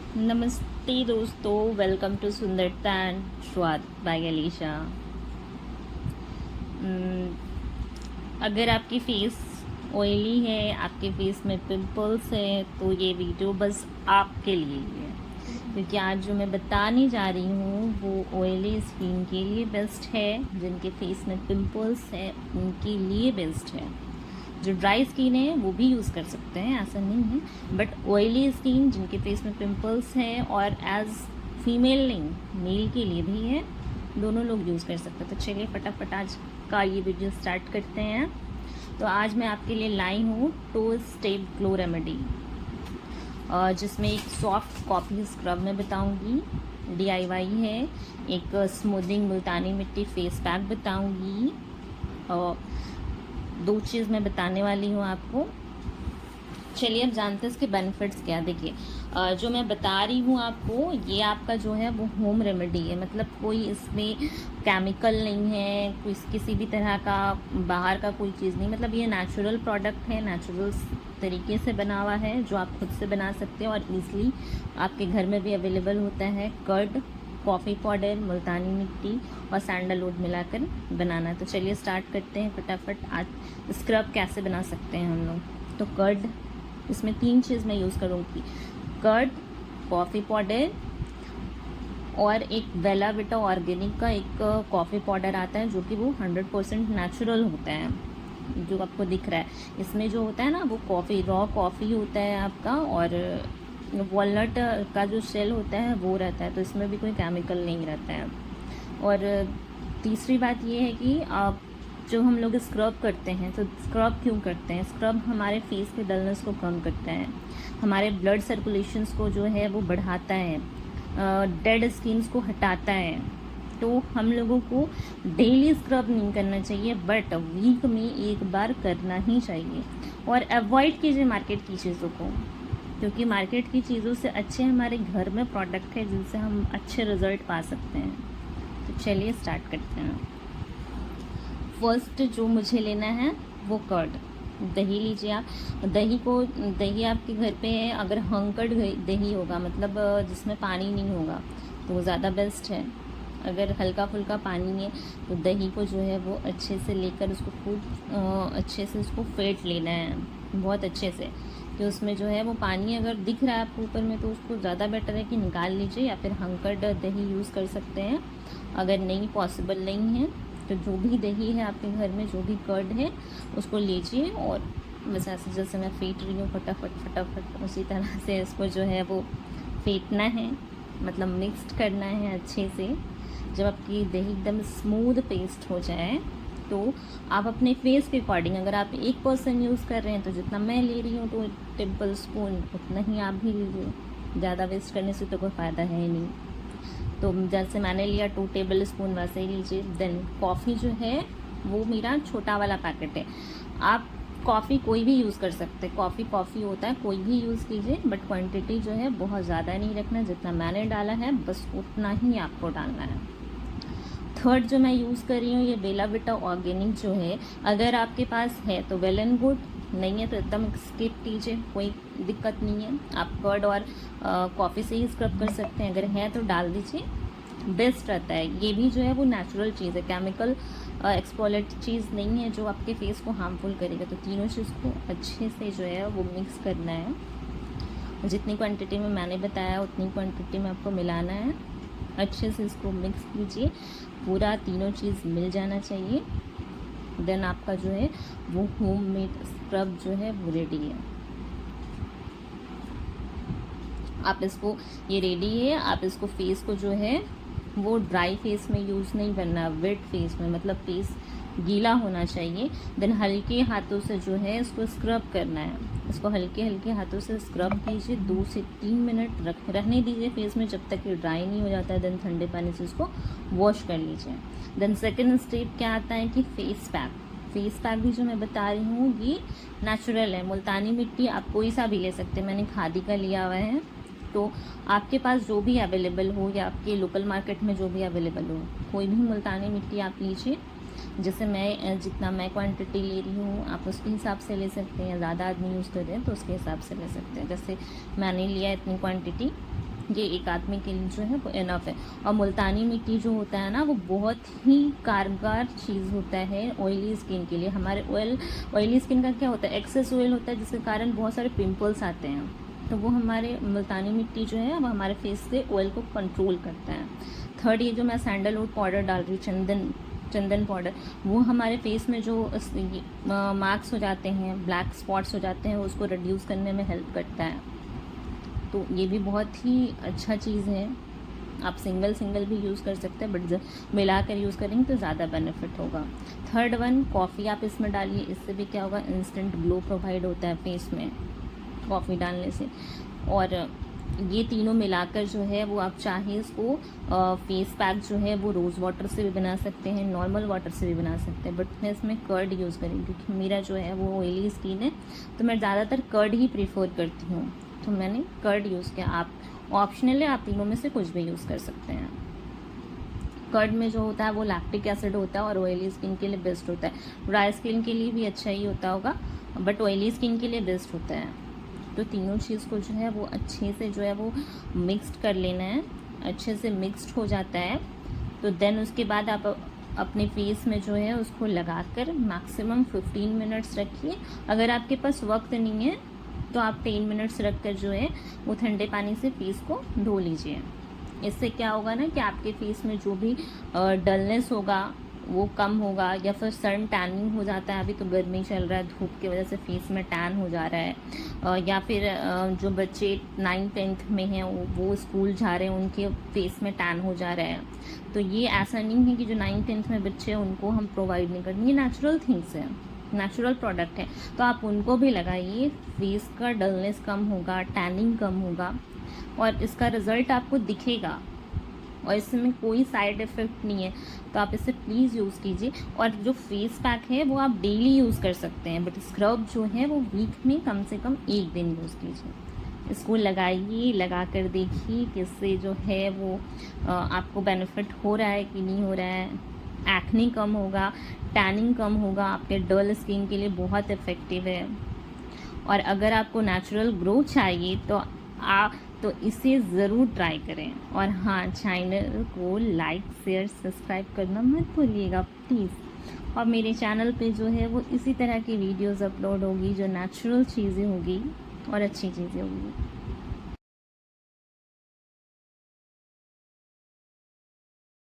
नमस्ते दोस्तों, welcome to सुंदरता एंड स्वाद बाय अलीशा। अगर आपकी फेस ऑयली है, आपके फेस में पिंपल्स है, तो ये वीडियो बस आपके लिए ही है, क्योंकि आज जो मैं बताने जा रही हूँ वो ऑयली स्किन के लिए बेस्ट है। जिनके फेस में पिंपल्स है उनके लिए बेस्ट है। जो ड्राई स्किन है वो भी यूज़ कर सकते हैं, ऐसा नहीं है, बट ऑयली स्किन जिनके फेस में पिंपल्स हैं और एज फीमेल नहीं मेल के लिए भी है, दोनों लोग यूज़ कर सकते हैं। तो चलिए फटाफट आज का ये वीडियो स्टार्ट करते हैं। तो आज मैं आपके लिए लाई हूँ 2 स्टेप ग्लो रेमेडी, जिसमें एक सॉफ्ट कॉफ़ी स्क्रब मैं बताऊँगी, DIY है। एक स्मूदिंग मुल्तानी मिट्टी फेस पैक बताऊँगी, और 2 चीज़ मैं बताने वाली हूँ आपको। चलिए अब जानते हैं इसके बेनिफिट्स क्या। देखिए, जो मैं बता रही हूँ आपको, ये आपका जो है वो होम रेमेडी है, मतलब कोई इसमें केमिकल नहीं है, कोई किसी भी तरह का बाहर का कोई चीज़ नहीं, मतलब ये नेचुरल प्रोडक्ट है, नेचुरल तरीके से बना हुआ है, जो आप खुद से बना सकते हैं और ईज़िली आपके घर में भी अवेलेबल होता है। कर्ड, कॉफ़ी पाउडर, मुल्तानी मिट्टी और सैंडलवुड मिलाकर बनाना। तो चलिए स्टार्ट करते हैं फटाफट। आज स्क्रब कैसे बना सकते हैं हम लोग। तो कर्ड, इसमें 3 चीज़ मैं यूज़ करूँगी, कर्ड, कॉफ़ी पाउडर और एक बेला विटा ऑर्गेनिक का एक कॉफ़ी पाउडर आता है, जो कि वो 100% नेचुरल होता है, जो आपको दिख रहा है। इसमें जो होता है ना, वो कॉफ़ी, रॉ कॉफ़ी होता है आपका, और वॉलनट का जो सेल होता है वो रहता है, तो इसमें भी कोई केमिकल नहीं रहता है। और तीसरी बात ये है कि आप जो हम लोग स्क्रब करते हैं, तो स्क्रब क्यों करते हैं? स्क्रब हमारे फेस के डलनेस को कम करता है, हमारे ब्लड सर्कुलेशंस को जो है वो बढ़ाता है, डेड स्किन्स को हटाता है। तो हम लोगों को डेली स्क्रब नहीं करना चाहिए, बट वीक में एक बार करना ही चाहिए। और अवॉइड कीजिए मार्केट की चीज़ों को, क्योंकि मार्केट की चीज़ों से अच्छे हमारे घर में प्रोडक्ट है जिनसे हम अच्छे रिजल्ट पा सकते हैं। तो चलिए स्टार्ट करते हैं। फर्स्ट जो मुझे लेना है वो कर्ड, दही लीजिए आप। दही आपके घर पे है, अगर हंकड़ दही होगा, मतलब जिसमें पानी नहीं होगा, तो वो ज़्यादा बेस्ट है। अगर हल्का फुल्का पानी है तो दही को जो है वो अच्छे से लेकर उसको खूब अच्छे से उसको फेंट लेना है, बहुत अच्छे से, कि उसमें जो है वो पानी अगर दिख रहा है आपको ऊपर में, तो उसको ज़्यादा बेटर है कि निकाल लीजिए, या फिर हंकड़ दही यूज़ कर सकते हैं। अगर नहीं पॉसिबल नहीं है तो जो भी दही है आपके घर में, जो भी कर्ड है, उसको लीजिए और बस ऐसे जैसे मैं फेंट रही हूँ फटाफट फटाफट, उसी तरह से इसको जो है वो फेंटना है, मतलब मिक्स्ड करना है अच्छे से। जब आपकी दही एकदम स्मूथ पेस्ट हो जाए, तो आप अपने फेस के अकॉर्डिंग, अगर आप 1 पर्सन यूज़ कर रहे हैं तो जितना मैं ले रही हूँ 2 टेबल स्पून उतना ही आप भी लीजिए, ज़्यादा वेस्ट करने से तो कोई फ़ायदा है ही नहीं। तो जैसे मैंने लिया 2 टेबल स्पून वैसे ही लीजिए। देन कॉफ़ी जो है वो मेरा छोटा वाला पैकेट है, आप कॉफ़ी कोई भी यूज़ कर सकते हैं, कॉफ़ी होता है, कोई भी यूज़ कीजिए, बट क्वांटिटी जो है बहुत ज़्यादा नहीं रखना, जितना मैंने डाला है बस उतना ही आपको डालना है। थर्ड जो मैं यूज़ कर रही हूँ ये बेला विटा ऑर्गेनिक जो है, अगर आपके पास है तो वेल एंड गुड, नहीं है तो एकदम स्किप कीजिए, कोई दिक्कत नहीं है। आप कर्ड और कॉफ़ी से ही स्क्रब कर सकते हैं, अगर है तो डाल दीजिए, बेस्ट रहता है। ये भी जो है वो नेचुरल चीज़ है, केमिकल एक्सपोलेट चीज़ नहीं है जो आपके फेस को हार्मफुल करेगा। तो तीनों चीज़ को अच्छे से जो है वो मिक्स करना है, जितनी क्वांटिटी में मैंने बताया उतनी क्वांटिटी में आपको मिलाना है। अच्छे से इसको मिक्स कीजिए, पूरा तीनों चीज़ मिल जाना चाहिए। देन आपका जो है वो होममेड स्क्रब जो है वो रेडी है। आप इसको, ये रेडी है, आप इसको फेस को जो है वो ड्राई फेस में यूज़ नहीं करना, वेट फेस में, मतलब फेस गीला होना चाहिए। देन हल्के हाथों से जो है इसको स्क्रब करना है, इसको हल्के हल्के हाथों से स्क्रब कीजिए, 2 से 3 मिनट रहने दीजिए फेस में जब तक ये ड्राई नहीं हो जाता है। देन ठंडे पानी से इसको वॉश कर लीजिए। देन सेकेंड स्टेप क्या आता है कि फेस पैक भी जो मैं बता रही हूँ ये नेचुरल है, मुल्तानी मिट्टी आप कोई सा भी ले सकते हैं, मैंने खादी का लिया हुआ है। तो आपके पास जो भी अवेलेबल हो, या आपके लोकल मार्केट में जो भी अवेलेबल हो, कोई भी मुल्तानी मिट्टी आप लीजिए। जैसे मैं जितना मैं क्वांटिटी ले रही हूँ आप उसके हिसाब से ले सकते हैं, ज़्यादा आदमी यूज़ कर रहे हैं तो उसके हिसाब से ले सकते हैं। जैसे मैंने लिया इतनी क्वांटिटी, ये एक आदमी के लिए जो है वो इनफ है। और मुल्तानी मिट्टी जो होता है ना, वो बहुत ही कारगर चीज़ होता है ऑयली स्किन के लिए। हमारे ऑयली स्किन का क्या होता है, एक्सेस ऑयल होता है, जिसके कारण बहुत सारे पिंपल्स आते हैं। तो वो हमारे मुल्तानी मिट्टी जो है वो हमारे फेस से ऑयल को कंट्रोल करता है। थर्ड, ये जो मैं सैंडलवुड पाउडर डाल रही हूँ, चंदन पाउडर, वो हमारे फेस में जो मार्क्स हो जाते हैं, ब्लैक स्पॉट्स हो जाते हैं, उसको रिड्यूस करने में हेल्प करता है। तो ये भी बहुत ही अच्छा चीज़ है। आप सिंगल भी यूज़ कर सकते हैं, बट मिला कर यूज़ करेंगे तो ज़्यादा बेनिफिट होगा। थर्ड वन, कॉफ़ी आप इसमें डालिए। इससे भी क्या होगा, इंस्टेंट ग्लो प्रोवाइड होता है फेस में कॉफ़ी डालने से। और ये तीनों मिलाकर जो है वो आप चाहे इसको फेस पैक जो है वो रोज़ वाटर से भी बना सकते हैं, नॉर्मल वाटर से भी बना सकते हैं, बट मैं इसमें कर्ड यूज़ करूँगी क्योंकि मेरा जो है वो ऑयली स्किन है, तो मैं ज़्यादातर कर्ड ही प्रीफर करती हूँ, तो मैंने कर्ड यूज़ किया। आप ऑप्शनल है, आप तीनों में से कुछ भी यूज़ कर सकते हैं। कर्ड में जो होता है वो लैक्टिक एसिड होता है और ऑयली स्किन के लिए बेस्ट होता है। ड्राई स्किन के लिए भी अच्छा ही होता होगा, बट ऑयली स्किन के लिए बेस्ट होता है। तो तीनों चीज़ को जो है वो अच्छे से जो है वो मिक्स्ड कर लेना है। अच्छे से मिक्स्ड हो जाता है तो देन उसके बाद आप अपने फेस में जो है उसको लगाकर मैक्सिमम 15 मिनट्स रखिए। अगर आपके पास वक्त नहीं है तो आप 10 मिनट्स रख कर जो है वो ठंडे पानी से फेस को धो लीजिए। इससे क्या होगा ना कि आपके फेस में जो भी डलनेस होगा वो कम होगा, या फिर सन टैनिंग हो जाता है, अभी तो गर्मी चल रहा है, धूप की वजह से फेस में टैन हो जा रहा है, या फिर जो बच्चे 9th-10th में हैं वो स्कूल जा रहे हैं, उनके फेस में टैन हो जा रहा है। तो ये ऐसा नहीं है कि जो 9th-10th में बच्चे हैं उनको हम प्रोवाइड नहीं करते, ये नेचुरल थिंग्स हैं, नेचुरल प्रोडक्ट है, तो आप उनको भी लगाइए। फेस का डलनेस कम होगा, टैनिंग कम होगा और इसका रिज़ल्ट आपको दिखेगा और इसमें कोई साइड इफ़ेक्ट नहीं है। तो आप इसे प्लीज़ यूज़ कीजिए। और जो फेस पैक है वो आप डेली यूज़ कर सकते हैं, बट स्क्रब जो है वो वीक में कम से कम 1 दिन यूज़ कीजिए। इसको लगाइए, लगा कर देखिए कि इससे जो है वो आपको बेनिफिट हो रहा है कि नहीं हो रहा है। एक्ने कम होगा, टैनिंग कम होगा, आपके डल स्किन के लिए बहुत इफ़ेक्टिव है। और अगर आपको नेचुरल ग्रो चाहिए तो इसे ज़रूर ट्राई करें। और हाँ, चैनल को लाइक शेयर सब्सक्राइब करना मत भूलिएगा प्लीज़। और मेरे चैनल पे जो है वो इसी तरह की वीडियोस अपलोड होगी जो नेचुरल चीज़ें होगी और अच्छी चीज़ें होगी।